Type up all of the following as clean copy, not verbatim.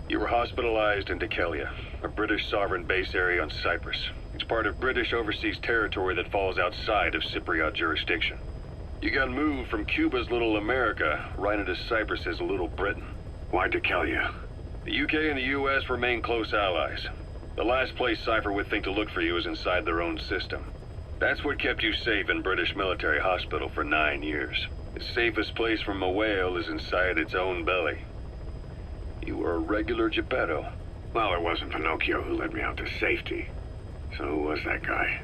You were hospitalized in Dikelia, a British sovereign base area on Cyprus. It's part of British overseas territory that falls outside of Cypriot jurisdiction. You got moved from Cuba's Little America right into Cyprus's Little Britain. Why Dikelia? The UK and the US remain close allies. The last place Cypher would think to look for you is inside their own system. That's what kept you safe in British military hospital for 9 years. The safest place from a whale is inside its own belly. You were a regular Geppetto. Well, it wasn't Pinocchio who led me out to safety. So who was that guy?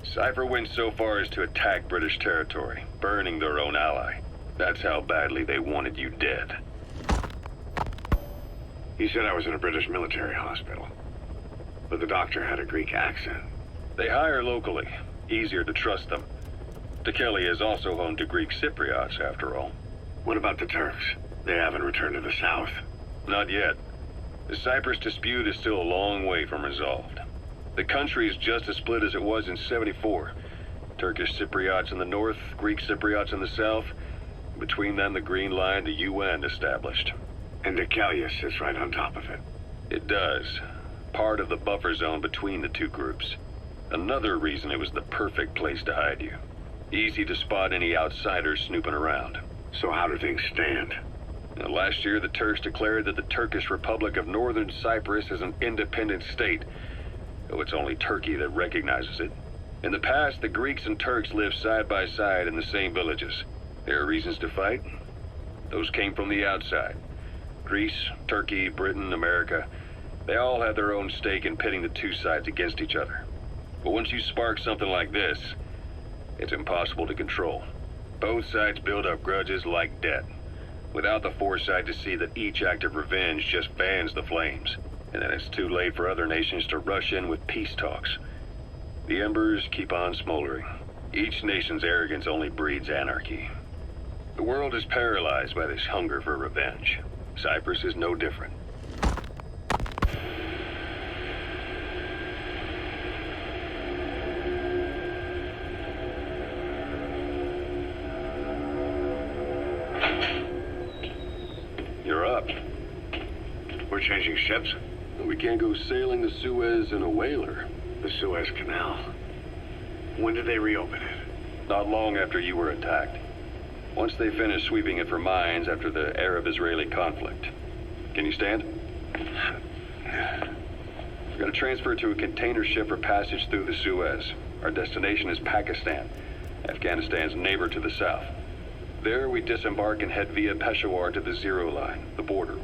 Cypher went so far as to attack British territory, burning their own ally. That's how badly they wanted you dead. He said I was in a British military hospital. But the doctor had a Greek accent. They hire locally. Easier to trust them. Dikelia is also home to Greek Cypriots, after all. What about the Turks? They haven't returned to the south. Not yet. The Cyprus dispute is still a long way from resolved. The country is just as split as it was in '74. Turkish Cypriots in the north, Greek Cypriots in the south. Between them, the Green Line, the UN established. And Dikelia sits right on top of it. It does. Part of the buffer zone between the two groups. Another reason it was the perfect place to hide you. Easy to spot any outsiders snooping around. So how do things stand? Now, last year, the Turks declared that the Turkish Republic of Northern Cyprus is an independent state, though it's only Turkey that recognizes it. In the past, the Greeks and Turks lived side by side in the same villages. There are reasons to fight. Those came from the outside. Greece, Turkey, Britain, America, they all had their own stake in pitting the two sides against each other. But once you spark something like this, it's impossible to control. Both sides build up grudges like debt, without the foresight to see that each act of revenge just fans the flames. And then it's too late for other nations to rush in with peace talks. The embers keep on smoldering. Each nation's arrogance only breeds anarchy. The world is paralyzed by this hunger for revenge. Cyprus is no different. You're up. We're changing ships? We can't go sailing the Suez in a whaler. The Suez Canal. When did they reopen it? Not long after you were attacked. Once they finished sweeping it for mines after the Arab-Israeli conflict. Can you stand? We're going to transfer to a container ship for passage through the Suez. Our destination is Pakistan, Afghanistan's neighbor to the south. There, we disembark and head via Peshawar to the Zero Line, the border.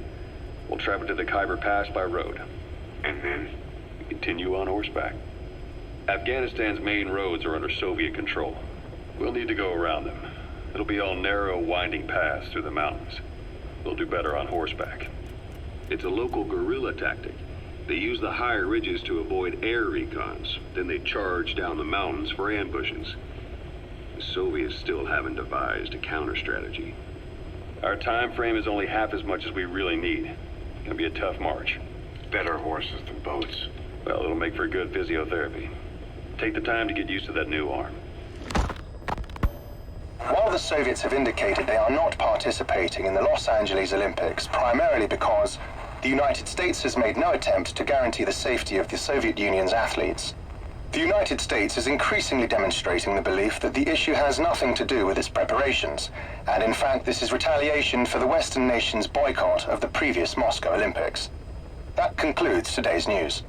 We'll travel to the Khyber Pass by road. And then? We continue on horseback. Afghanistan's main roads are under Soviet control. We'll need to go around them. It'll be all narrow, winding paths through the mountains. We'll do better on horseback. It's a local guerrilla tactic. They use the higher ridges to avoid air recons. Then they charge down the mountains for ambushes. The Soviets still haven't devised a counter-strategy. Our time frame is only half as much as we really need. It's gonna be a tough march. Better horses than boats. Well, it'll make for good physiotherapy. Take the time to get used to that new arm. While the Soviets have indicated they are not participating in the Los Angeles Olympics, primarily because the United States has made no attempt to guarantee the safety of the Soviet Union's athletes, the United States is increasingly demonstrating the belief that the issue has nothing to do with its preparations, and in fact this is retaliation for the Western nations' boycott of the previous Moscow Olympics. That concludes today's news.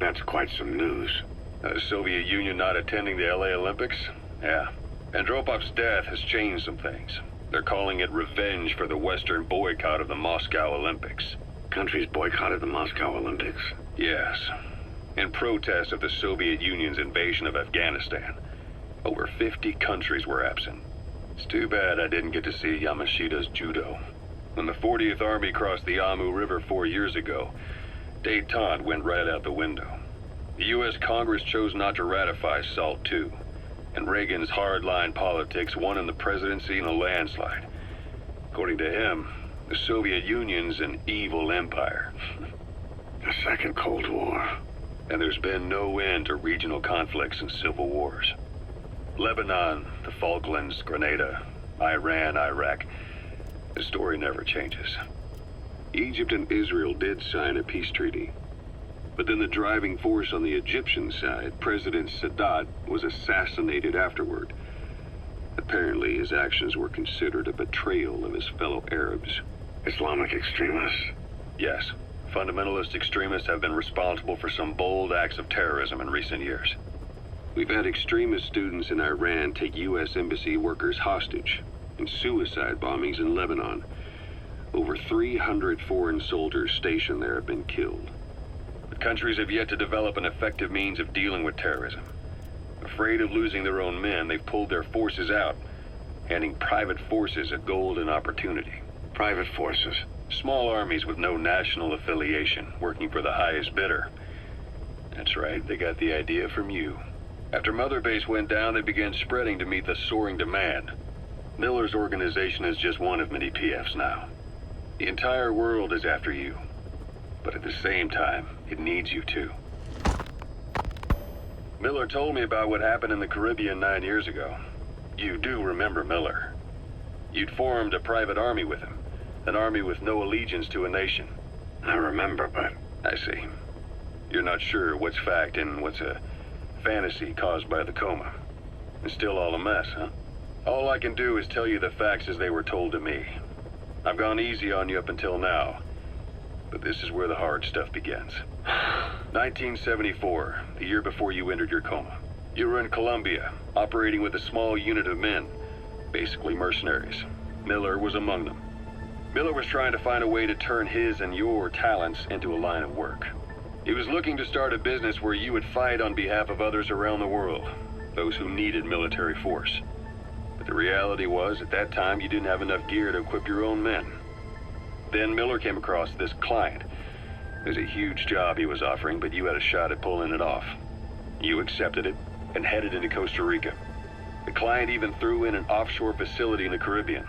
That's quite some news. The Soviet Union not attending the LA Olympics? Yeah. Andropov's death has changed some things. They're calling it revenge for the Western boycott of the Moscow Olympics. Countries boycotted the Moscow Olympics? Yes. In protest of the Soviet Union's invasion of Afghanistan. Over 50 countries were absent. It's too bad I didn't get to see Yamashita's judo. When the 40th Army crossed the Amu River 4 years ago, détente went right out the window. The U.S. Congress chose not to ratify SALT II. And Reagan's hardline politics won in the presidency in a landslide. According to him, the Soviet Union's an evil empire. The Second Cold War. And there's been no end to regional conflicts and civil wars. Lebanon, the Falklands, Grenada, Iran, Iraq. The story never changes. Egypt and Israel did sign a peace treaty. But then the driving force on the Egyptian side, President Sadat, was assassinated afterward. Apparently, his actions were considered a betrayal of his fellow Arabs. Islamic extremists? Yes, fundamentalist extremists have been responsible for some bold acts of terrorism in recent years. We've had extremist students in Iran take U.S. embassy workers hostage, and suicide bombings in Lebanon. Over 300 foreign soldiers stationed there have been killed. But countries have yet to develop an effective means of dealing with terrorism. Afraid of losing their own men, they've pulled their forces out, handing private forces a golden opportunity. Private forces? Small armies with no national affiliation, working for the highest bidder. That's right, they got the idea from you. After Mother Base went down, they began spreading to meet the soaring demand. Miller's organization is just one of many PFs now. The entire world is after you. But at the same time, it needs you too. Miller told me about what happened in the Caribbean 9 years ago. You do remember Miller. You'd formed a private army with him. An army with no allegiance to a nation. I remember, but... I see. You're not sure what's fact and what's a fantasy caused by the coma. It's still all a mess, huh? All I can do is tell you the facts as they were told to me. I've gone easy on you up until now. But this is where the hard stuff begins. 1974, the year before you entered your coma. You were in Colombia, operating with a small unit of men. Basically mercenaries. Miller was among them. Miller was trying to find a way to turn his and your talents into a line of work. He was looking to start a business where you would fight on behalf of others around the world, those who needed military force. But the reality was, at that time, you didn't have enough gear to equip your own men. Then Miller came across this client. It was a huge job he was offering, but you had a shot at pulling it off. You accepted it and headed into Costa Rica. The client even threw in an offshore facility in the Caribbean.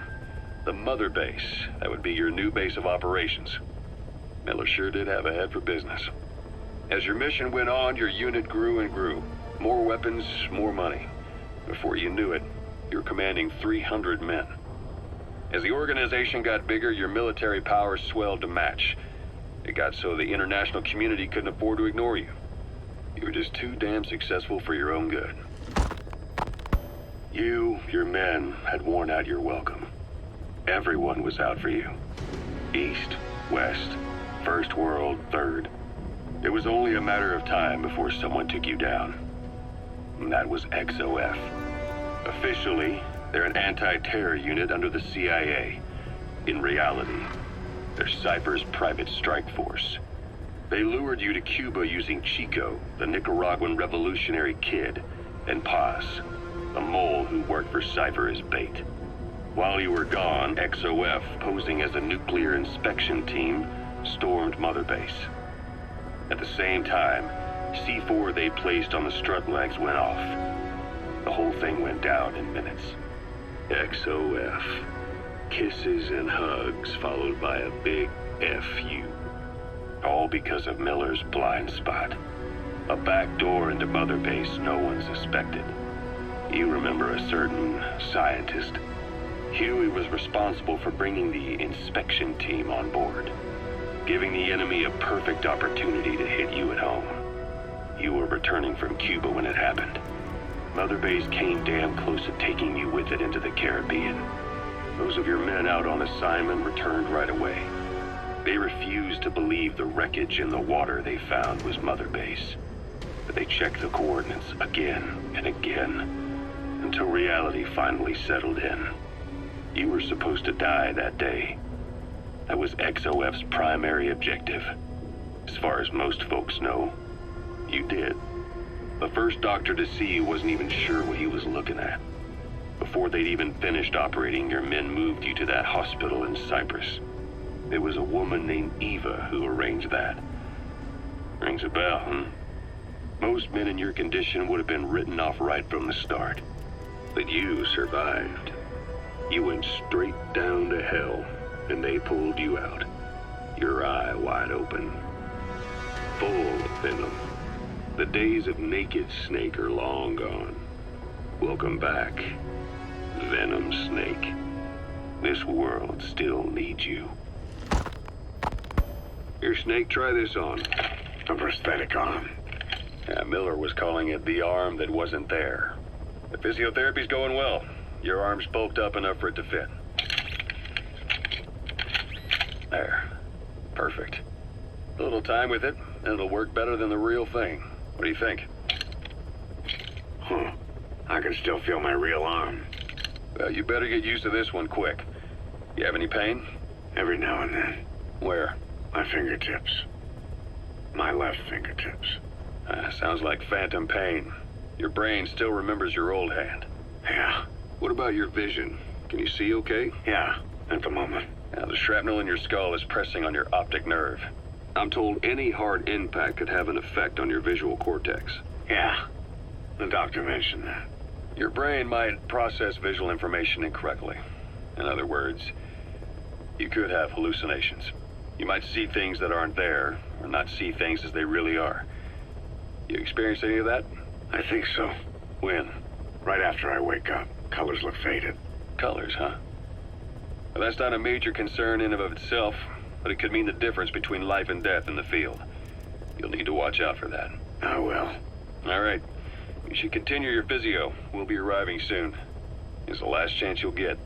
The Mother Base, that would be your new base of operations. Miller sure did have a head for business. As your mission went on, your unit grew and grew. More weapons, more money. Before you knew it, you were commanding 300 men. As the organization got bigger, your military powers swelled to match. It got so the international community couldn't afford to ignore you. You were just too damn successful for your own good. You, your men, had worn out your welcome. Everyone was out for you. East, West, First World, Third. It was only a matter of time before someone took you down. And that was XOF. Officially, they're an anti-terror unit under the CIA. In reality, they're Cypher's private strike force. They lured you to Cuba using Chico, the Nicaraguan revolutionary kid, and Paz, a mole who worked for Cypher as bait. While you were gone, XOF, posing as a nuclear inspection team, stormed Mother Base. At the same time, C4 they placed on the strut legs went off. The whole thing went down in minutes. XOF. Kisses and hugs followed by a big FU. All because of Miller's blind spot. A back door into Mother Base no one suspected. You remember a certain scientist. Huey was responsible for bringing the inspection team on board, giving the enemy a perfect opportunity to hit you at home. You were returning from Cuba when it happened. Mother Base came damn close to taking you with it into the Caribbean. Those of your men out on assignment returned right away. They refused to believe the wreckage in the water they found was Mother Base. But they checked the coordinates again and again, until reality finally settled in. You were supposed to die that day. That was XOF's primary objective. As far as most folks know, you did. The first doctor to see you wasn't even sure what he was looking at. Before they'd even finished operating, your men moved you to that hospital in Cyprus. It was a woman named Eva who arranged that. Rings a bell, huh? Most men in your condition would have been written off right from the start. But you survived. You went straight down to hell, and they pulled you out. Your eye wide open. Full of venom. The days of Naked Snake are long gone. Welcome back, Venom Snake. This world still needs you. Here, Snake, try this on. A prosthetic arm. Yeah, Miller was calling it the arm that wasn't there. The physiotherapy's going well. Your arm's bulked up enough for it to fit. There. Perfect. A little time with it, and it'll work better than the real thing. What do you think? Huh. I can still feel my real arm. Well, you better get used to this one quick. You have any pain? Every now and then. Where? My fingertips. My left fingertips. Sounds like phantom pain. Your brain still remembers your old hand. Yeah. What about your vision? Can you see okay? Yeah, at the moment. Now, the shrapnel in your skull is pressing on your optic nerve. I'm told any hard impact could have an effect on your visual cortex. Yeah. The doctor mentioned that. Your brain might process visual information incorrectly. In other words, you could have hallucinations. You might see things that aren't there, or not see things as they really are. You experience any of that? I think so. When? Right after I wake up. Colors look faded. Colors, huh? Well, that's not a major concern in and of itself, but it could mean the difference between life and death in the field. You'll need to watch out for that. I will. All right. You should continue your physio. We'll be arriving soon. It's the last chance you'll get.